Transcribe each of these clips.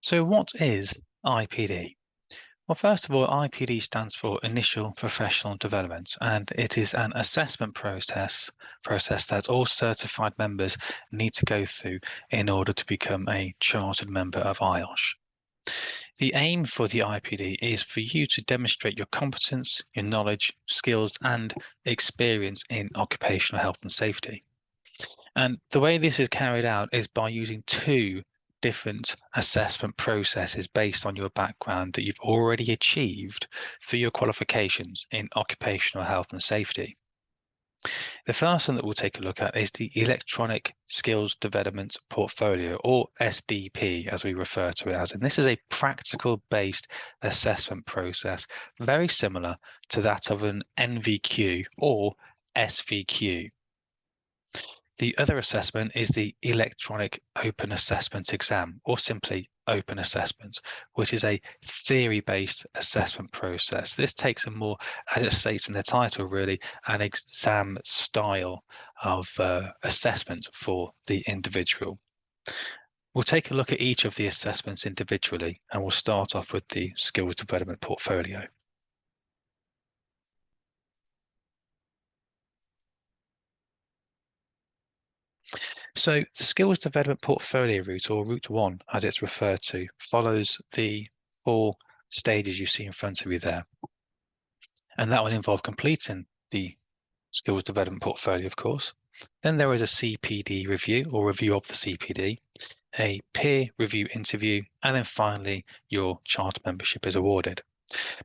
So what is IPD? Well, first of all, IPD stands for Initial Professional Development, and it is an assessment process that all certified members need to go through in order to become a chartered member of IOSH. The aim for the IPD is for you to demonstrate your competence, your knowledge, skills, and experience in occupational health and safety. And the way this is carried out is by using two different assessment processes based on your background that you've already achieved through your qualifications in occupational health and safety. The first one that we'll take a look at is the Electronic Skills Development Portfolio, or SDP as we refer to it as. And this is a practical-based assessment process, very similar to that of an NVQ or SVQ. The other assessment is the Electronic Open Assessment Exam, or simply Open Assessment, which is a theory-based assessment process. This takes a more, as it states in the title, really, an exam style of assessment for the individual. We'll take a look at each of the assessments individually, and we'll start off with the Skills Development Portfolio. So the skills development portfolio route, or route one, as it's referred to, follows the 4 stages you see in front of you there. And that will involve completing the skills development portfolio, of course. Then there is a CPD review, or review of the CPD, a peer review interview, and then finally your charter membership is awarded.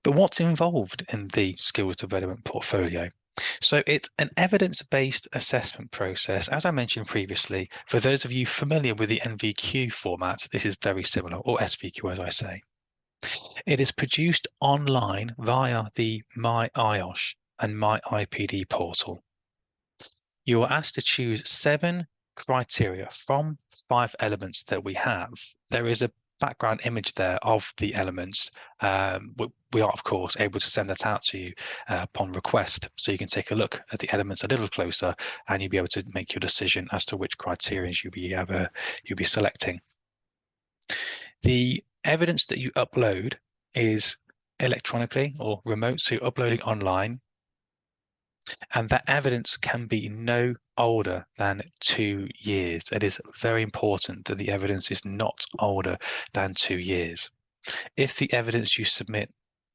But what's involved in the skills development portfolio? So it's an evidence-based assessment process. As I mentioned previously, for those of you familiar with the NVQ format, this is very similar, or SVQ as I say. It is produced online via the My IOSH and My IPD portal. You are asked to choose 7 criteria from 5 elements that we have. There is a background image there of the elements. We are, of course, able to send that out to you upon request, so you can take a look at the elements a little closer, and you'll be able to make your decision as to which criteria you'll be selecting. The evidence that you upload is electronically or remote, so you're uploading online, and that evidence can be no older than 2 years. It is very important that the evidence is not older than 2 years. If the evidence you submit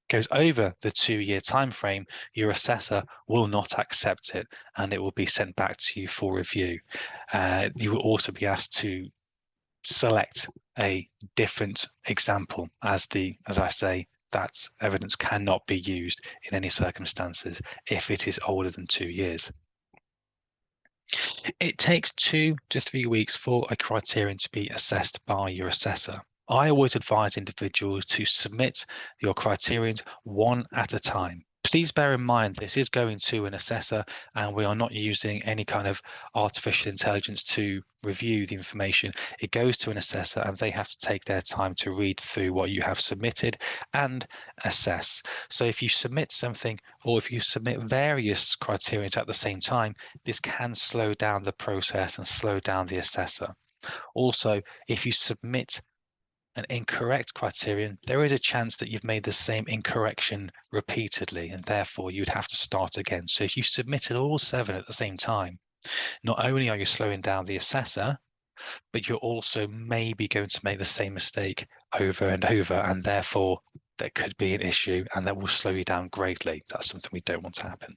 goes over the 2-year time frame, your assessor will not accept it, and it will be sent back to you for review. You will also be asked to select a different example, as I say, that evidence cannot be used in any circumstances if it is older than 2 years. It takes 2 to 3 weeks for a criterion to be assessed by your assessor. I always advise individuals to submit your criterions one at a time. Please bear in mind this is going to an assessor, and we are not using any kind of artificial intelligence to review the information. It goes to an assessor, and they have to take their time to read through what you have submitted and assess. So if you submit something, or if you submit various criteria at the same time, this can slow down the process and slow down the assessor. Also, if you submit an incorrect criterion, there is a chance that you've made the same incorrection repeatedly, and therefore you'd have to start again. So if you submitted all 7 at the same time, not only are you slowing down the assessor, but you're also maybe going to make the same mistake over and over, and therefore there could be an issue, and that will slow you down greatly. That's something we don't want to happen.